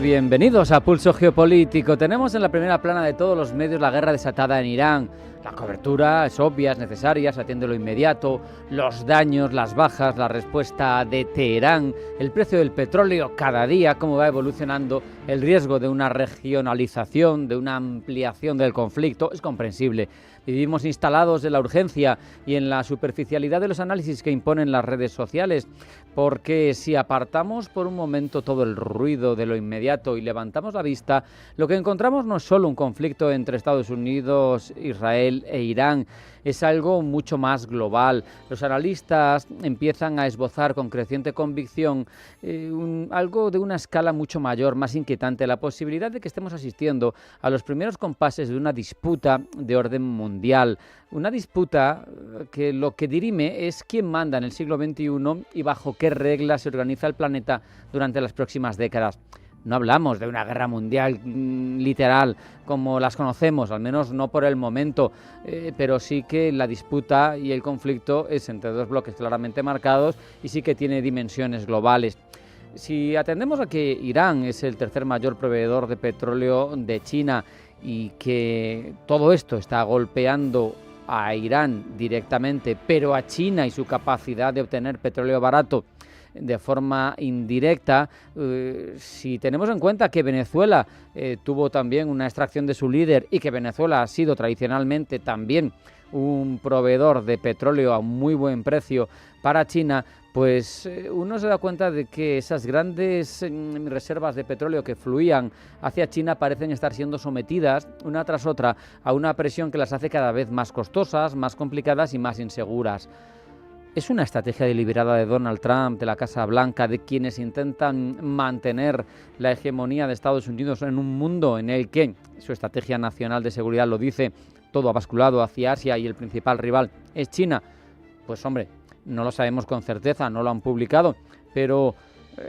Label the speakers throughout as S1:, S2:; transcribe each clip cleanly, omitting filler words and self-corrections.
S1: bienvenidos a Pulso Geopolítico. Tenemos en la primera plana de todos los medios la guerra desatada en Irán. La cobertura es obvia, es necesaria, se atiende lo inmediato, los daños, las bajas, la respuesta de Teherán, el precio del petróleo cada día, cómo va evolucionando, el riesgo de una regionalización, de una ampliación del conflicto, es comprensible. Vivimos instalados en la urgencia y en la superficialidad de los análisis que imponen las redes sociales, porque si apartamos por un momento todo el ruido de lo inmediato y levantamos la vista, lo que encontramos no es solo un conflicto entre Estados Unidos, Israel e Irán, es algo mucho más global. Los analistas empiezan a esbozar con creciente convicción algo de una escala mucho mayor, más inquietante, la posibilidad de que estemos asistiendo a los primeros compases de una disputa de orden mundial. Una disputa que lo que dirime es quién manda en el siglo XXI y bajo qué reglas se organiza el planeta durante las próximas décadas. No hablamos de una guerra mundial literal como las conocemos, al menos no por el momento, pero sí que la disputa y el conflicto es entre dos bloques claramente marcados y sí que tiene dimensiones globales. Si atendemos a que Irán es el tercer mayor proveedor de petróleo de China y que todo esto está golpeando a Irán directamente, pero a China y su capacidad de obtener petróleo barato de forma indirecta, si tenemos en cuenta que Venezuela tuvo también una extracción de su líder y que Venezuela ha sido tradicionalmente también un proveedor de petróleo a muy buen precio para China, pues uno se da cuenta de que esas grandes reservas de petróleo que fluían hacia China parecen estar siendo sometidas una tras otra a una presión que las hace cada vez más costosas, más complicadas y más inseguras. ¿Es una estrategia deliberada de Donald Trump, de la Casa Blanca, de quienes intentan mantener la hegemonía de Estados Unidos en un mundo en el que su estrategia nacional de seguridad lo dice, todo ha basculado hacia Asia y el principal rival es China? Pues hombre, no lo sabemos con certeza, no lo han publicado, pero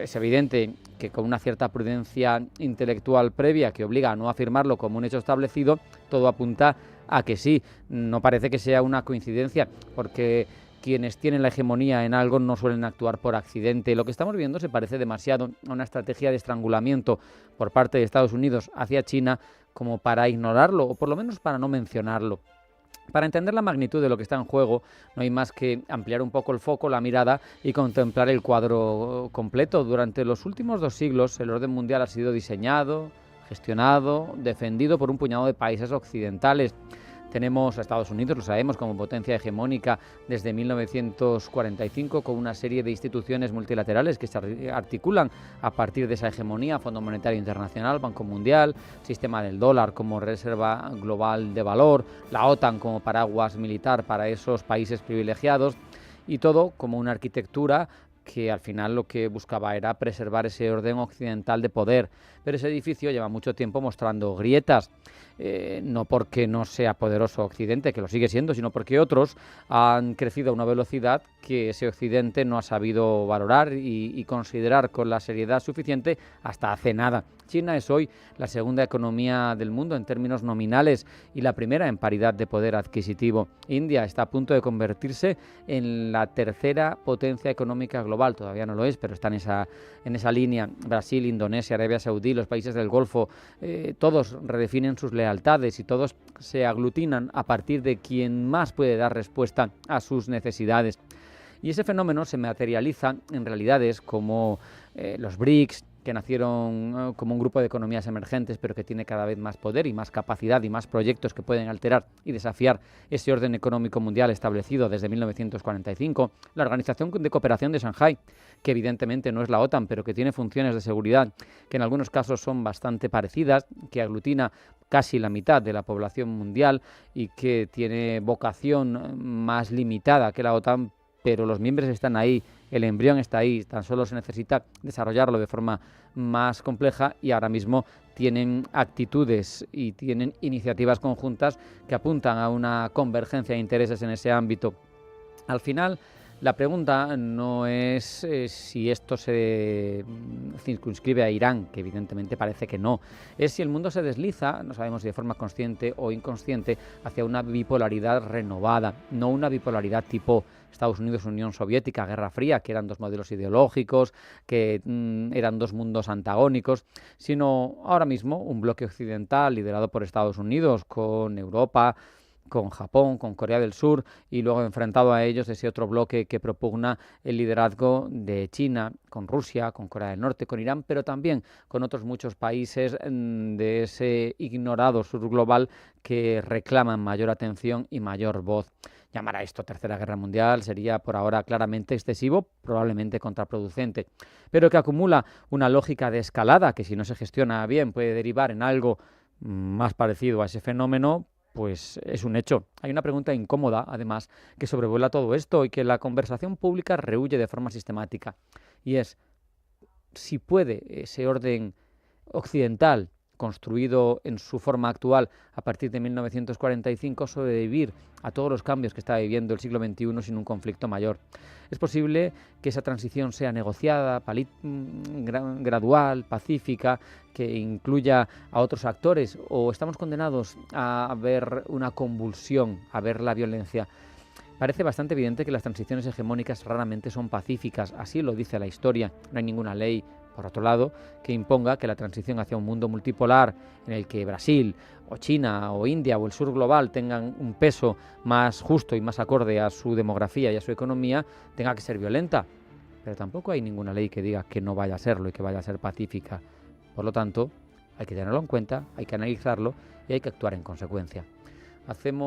S1: es evidente que con una cierta prudencia intelectual previa que obliga a no afirmarlo como un hecho establecido, todo apunta a que sí. No parece que sea una coincidencia, porque quienes tienen la hegemonía en algo no suelen actuar por accidente. Lo que estamos viendo se parece demasiado a una estrategia de estrangulamiento por parte de Estados Unidos hacia China como para ignorarlo o por lo menos para no mencionarlo. Para entender la magnitud de lo que está en juego, no hay más que ampliar un poco el foco, la mirada y contemplar el cuadro completo. Durante los últimos 2 siglos, el orden mundial ha sido diseñado, gestionado, defendido por un puñado de países occidentales. Tenemos a Estados Unidos, lo sabemos, como potencia hegemónica desde 1945, con una serie de instituciones multilaterales que se articulan a partir de esa hegemonía: Fondo Monetario Internacional, Banco Mundial, sistema del dólar como reserva global de valor, la OTAN como paraguas militar para esos países privilegiados, y todo como una arquitectura que al final lo que buscaba era preservar ese orden occidental de poder. Pero ese edificio lleva mucho tiempo mostrando grietas, no porque no sea poderoso Occidente, que lo sigue siendo, sino porque otros han crecido a una velocidad que ese Occidente no ha sabido valorar y considerar con la seriedad suficiente hasta hace nada. China es hoy la segunda economía del mundo en términos nominales y la primera en paridad de poder adquisitivo. India está a punto de convertirse en la tercera potencia económica global. Todavía no lo es, pero está en esa línea. Brasil, Indonesia, Arabia Saudí, los países del Golfo, todos redefinen sus lealtades y todos se aglutinan a partir de quien más puede dar respuesta a sus necesidades. Y ese fenómeno se materializa en realidades como los BRICS, que nacieron como un grupo de economías emergentes, pero que tiene cada vez más poder y más capacidad y más proyectos que pueden alterar y desafiar ese orden económico mundial establecido desde 1945. La Organización de Cooperación de Shanghái, que evidentemente no es la OTAN, pero que tiene funciones de seguridad que en algunos casos son bastante parecidas, que aglutina casi la mitad de la población mundial y que tiene vocación más limitada que la OTAN, pero los miembros están ahí, el embrión está ahí, tan solo se necesita desarrollarlo de forma más compleja, y ahora mismo tienen actitudes y tienen iniciativas conjuntas que apuntan a una convergencia de intereses en ese ámbito. Al final, La pregunta no es si esto se circunscribe a Irán, que evidentemente parece que no. Es si el mundo se desliza, no sabemos si de forma consciente o inconsciente, hacia una bipolaridad renovada, no una bipolaridad tipo Estados Unidos, Unión Soviética, Guerra Fría, que eran dos modelos ideológicos, que eran dos mundos antagónicos, sino ahora mismo un bloque occidental liderado por Estados Unidos, con Europa, con Japón, con Corea del Sur, y luego enfrentado a ellos ese otro bloque que propugna el liderazgo de China, con Rusia, con Corea del Norte, con Irán, pero también con otros muchos países de ese ignorado sur global que reclaman mayor atención y mayor voz. Llamar a esto Tercera Guerra Mundial sería por ahora claramente excesivo, probablemente contraproducente, pero que acumula una lógica de escalada que, si no se gestiona bien, puede derivar en algo más parecido a ese fenómeno. Pues es un hecho. Hay una pregunta incómoda, además, que sobrevuela todo esto y que la conversación pública rehúye de forma sistemática. Y es si puede ese orden occidental, construido en su forma actual a partir de 1945, sobrevivir a todos los cambios que está viviendo el siglo XXI sin un conflicto mayor. Es posible que esa transición sea negociada, gradual, pacífica, que incluya a otros actores, o estamos condenados a ver una convulsión, a ver la violencia. Parece bastante evidente que las transiciones hegemónicas raramente son pacíficas, así lo dice la historia. No hay ninguna ley, por otro lado, que imponga que la transición hacia un mundo multipolar en el que Brasil o China o India o el sur global tengan un peso más justo y más acorde a su demografía y a su economía tenga que ser violenta. Pero tampoco hay ninguna ley que diga que no vaya a serlo y que vaya a ser pacífica. Por lo tanto, hay que tenerlo en cuenta, hay que analizarlo y hay que actuar en consecuencia. Hacemos